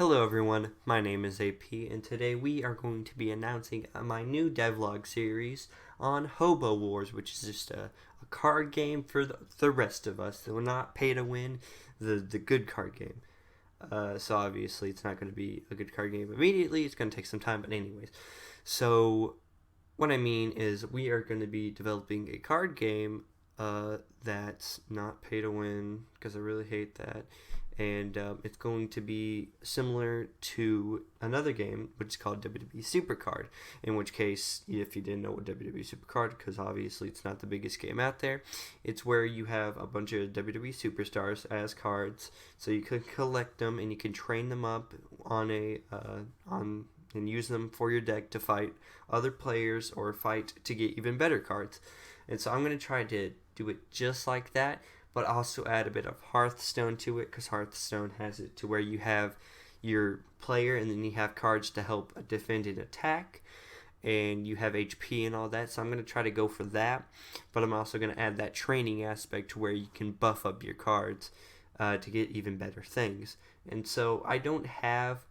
Hello everyone, my name is AP, and today we are going to be announcing my new devlog series on HoboWars, which is just a card game for the rest of us that will not pay to win, the good card game. So obviously it's not going to be a good card game immediately, it's going to take some time, but anyways. So what I mean is we are going to be developing a card game that's not pay to win, because I really hate that. And it's going to be similar to another game which is called WWE Supercard, in which case, if you didn't know what WWE Supercard, because obviously it's not the biggest game out there, it's where you have a bunch of WWE superstars as cards, so you can collect them and you can train them up on and use them for your deck to fight other players or fight to get even better cards. And so I'm going to try to do it just like that, but also add a bit of Hearthstone to it, because Hearthstone has it to where you have your player and then you have cards to help defend and attack, and you have HP and all that. So I'm going to try to go for that, but I'm also going to add that training aspect to where you can buff up your cards to get even better things. And so I don't have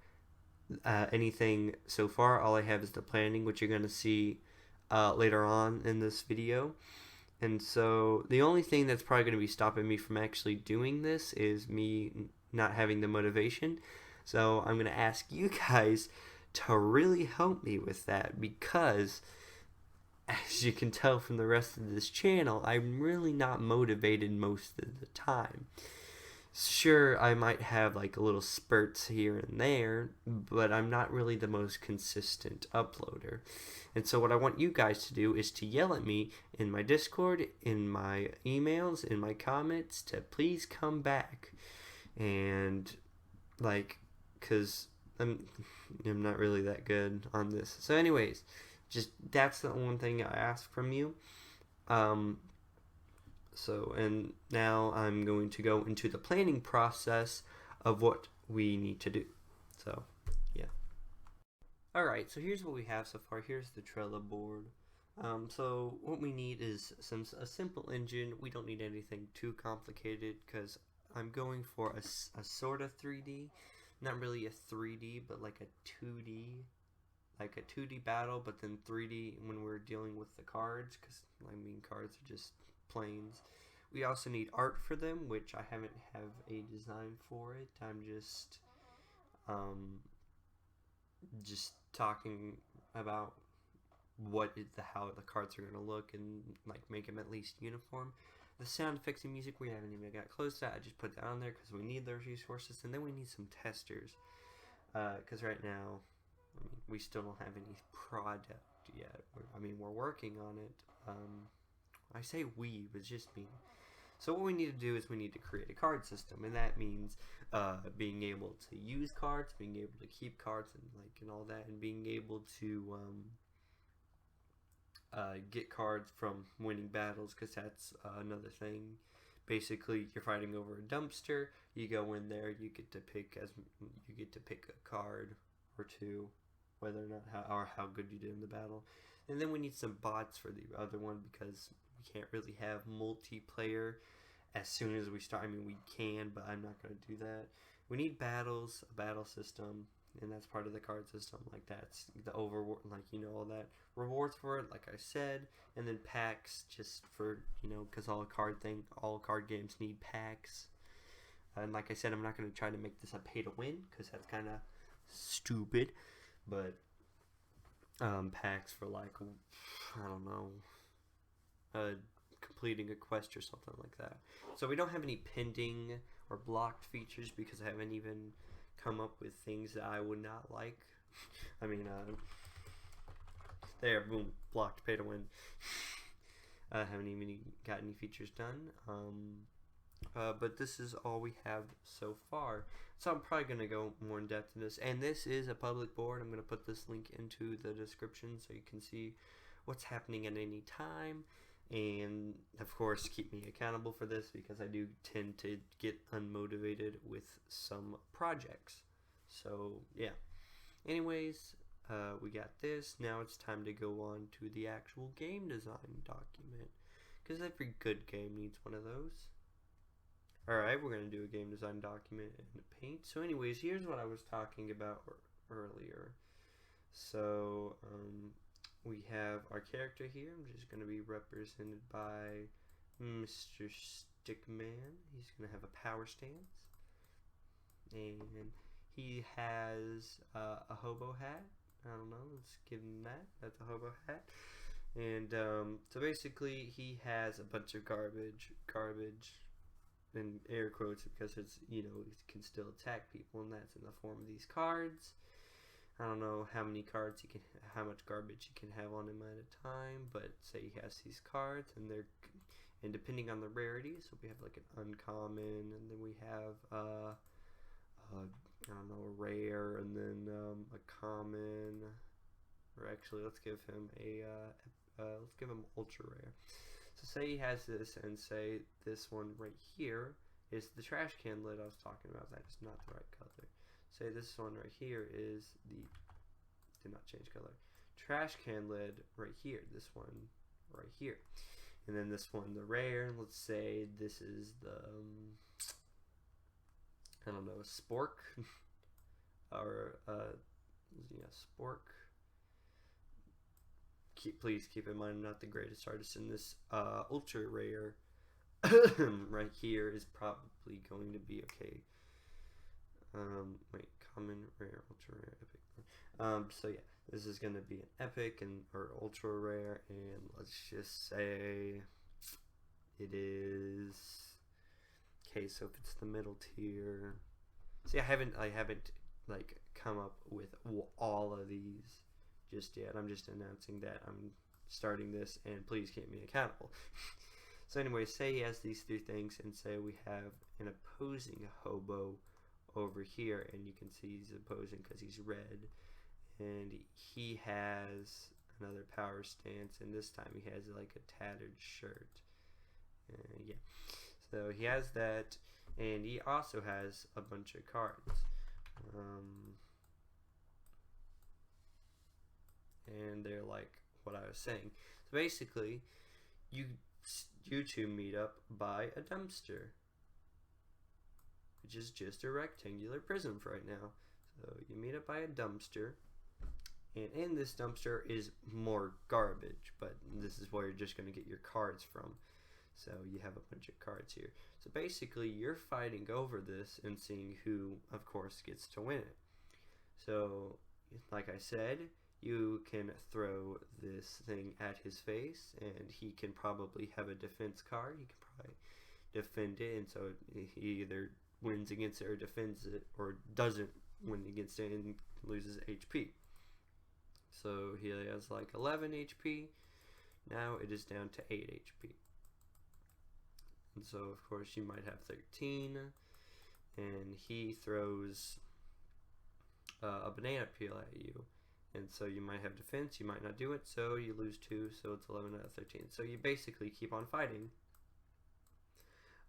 anything so far. All I have is the planning, which you're going to see later on in this video. And so the only thing that's probably going to be stopping me from actually doing this is me not having the motivation. So I'm going to ask you guys to really help me with that, because as you can tell from the rest of this channel, I'm really not motivated most of the time. Sure, I might have like a little spurts here and there, but I'm not really the most consistent uploader. And so what I want you guys to do is to yell at me in my Discord, in my emails, in my comments, to please come back. And like, because I'm not really that good on this. So anyways, just that's the one thing I ask from you. And now I'm going to go into the planning process of what we need to do. So, yeah. Alright, so here's what we have so far. Here's the Trello board. So what we need is a simple engine. We don't need anything too complicated, because I'm going for a sort of 3D. Not really a 3D, but like a 2D. Like a 2D battle, but then 3D when we're dealing with the cards, because cards are just planes. We also need art for them, which I haven't have a design for it. I'm just talking about how the cards are gonna look, and like make them at least uniform. The sound effects and music, we haven't even got close to that. I just put that on there because we need those resources, and then we need some testers, because right now, we still don't have any product yet. We're working on it. I say we, but it's just me. So what we need to do is we need to create a card system, and that means being able to use cards, being able to keep cards, and all that, and being able to get cards from winning battles, because that's another thing. Basically, you're fighting over a dumpster. You go in there, you get to pick a card or two, whether or not how good you did in the battle. And then we need some bots for the other one, because we can't really have multiplayer as soon as we start. We can, but I'm not going to do that. We need battles, a battle system, and that's part of the card system. Like, that's the all that. Rewards for it, like I said, and then packs, just for, because all card games need packs. And like I said, I'm not going to try to make this a pay to win, because that's kind of stupid. But packs for, like, I don't know, completing a quest or something like that. So we don't have any pending or blocked features, because I haven't even come up with things that I would not like. There, boom, blocked, pay to win. I haven't even got any features done. But this is all we have so far. So I'm probably going to go more in depth in this. And this is a public board. I'm going to put this link into the description so you can see what's happening at any time. And of course, keep me accountable for this, because I do tend to get unmotivated with some projects. So yeah. Anyways, we got this. Now it's time to go on to the actual game design document, because every good game needs one of those. Alright, we're going to do a game design document in Paint. So anyways, here's what I was talking about earlier. So we have our character here. I'm just going to be represented by Mr. Stickman. He's going to have a power stance. And he has a hobo hat. I don't know, let's give him that. That's a hobo hat. And so basically he has a bunch of garbage in air quotes, because it's, you know, it can still attack people, and that's in the form of these cards. I don't know how many cards how much garbage he can have on him at a time, but say he has these cards, and depending on the rarity, so we have like an uncommon, and then we have I don't know, a rare, and then a common, or actually let's give him ultra rare. So say he has this, and say this one right here is the trash can lid I was talking about. That is not the right color. Say this one right here is the, did not change color, trash can lid right here. This one right here. And then this one, the rare, let's say this is the, I don't know, a spork, or yeah, spork. Please keep in mind, I'm not the greatest artist in this. Ultra rare right here is probably going to be okay. Wait, common, rare, ultra rare, epic. So yeah, this is going to be an epic or ultra rare, and let's just say it is, okay, so if it's the middle tier, see, I haven't like come up with all of these just yet. I'm just announcing that I'm starting this, and please keep me accountable. So anyway, say he has these three things, and say we have an opposing hobo over here, and you can see he's opposing because he's red, and he has another power stance, and this time he has like a tattered shirt. Yeah, so he has that, and he also has a bunch of cards. And they're like what I was saying. So basically, you two meet up by a dumpster, which is just a rectangular prism for right now. So you meet up by a dumpster, and in this dumpster is more garbage, but this is where you're just going to get your cards from. So you have a bunch of cards here. So basically, you're fighting over this and seeing who, of course, gets to win it. So, like I said, you can throw this thing at his face, and he can probably have a defense card. He can probably defend it, and so he either wins against it or defends it, or doesn't win against it and loses HP. So he has like 11 HP. Now it is down to 8 HP. And so of course you might have 13, and he throws a banana peel at you. And so you might have defense, you might not do it, so you lose 2, so it's 11 out of 13. So you basically keep on fighting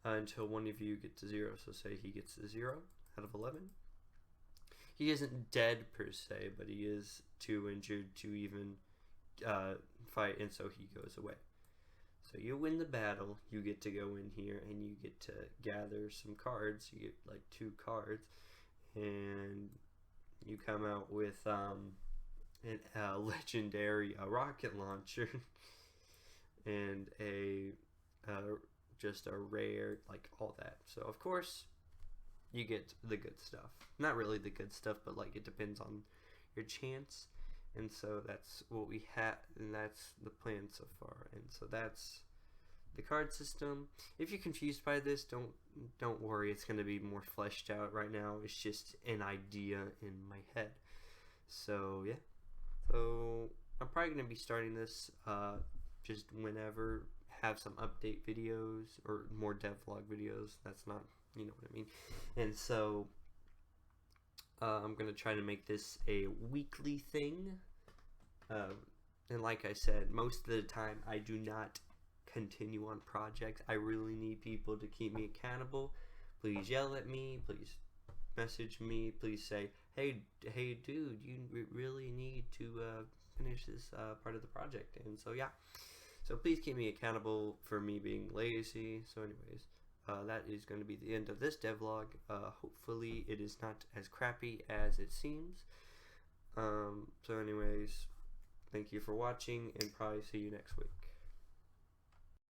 until one of you gets to 0. So say he gets to 0 out of 11. He isn't dead per se, but he is too injured to even fight, and so he goes away. So you win the battle, you get to go in here, and you get to gather some cards. You get like 2 cards, and you come out with a legendary rocket launcher and just a rare, like all that. So of course you get the good stuff. Not really the good stuff, but like it depends on your chance. And so that's what we have, and that's the plan so far. And so that's the card system. If you're confused by this, don't worry. It's going to be more fleshed out right now. It's just an idea in my head. So yeah. So I'm probably going to be starting this just whenever, have some update videos or more devlog videos. That's not, you know what I mean. And so I'm going to try to make this a weekly thing. And like I said, most of the time I do not continue on projects. I really need people to keep me accountable. Please yell at me. Please message me. Please say, hey dude, you really need to finish this part of the project. And so yeah, so please keep me accountable for me being lazy. So anyways, that is going to be the end of this devlog. Hopefully it is not as crappy as it seems. So anyways, thank you for watching, and probably see you next week.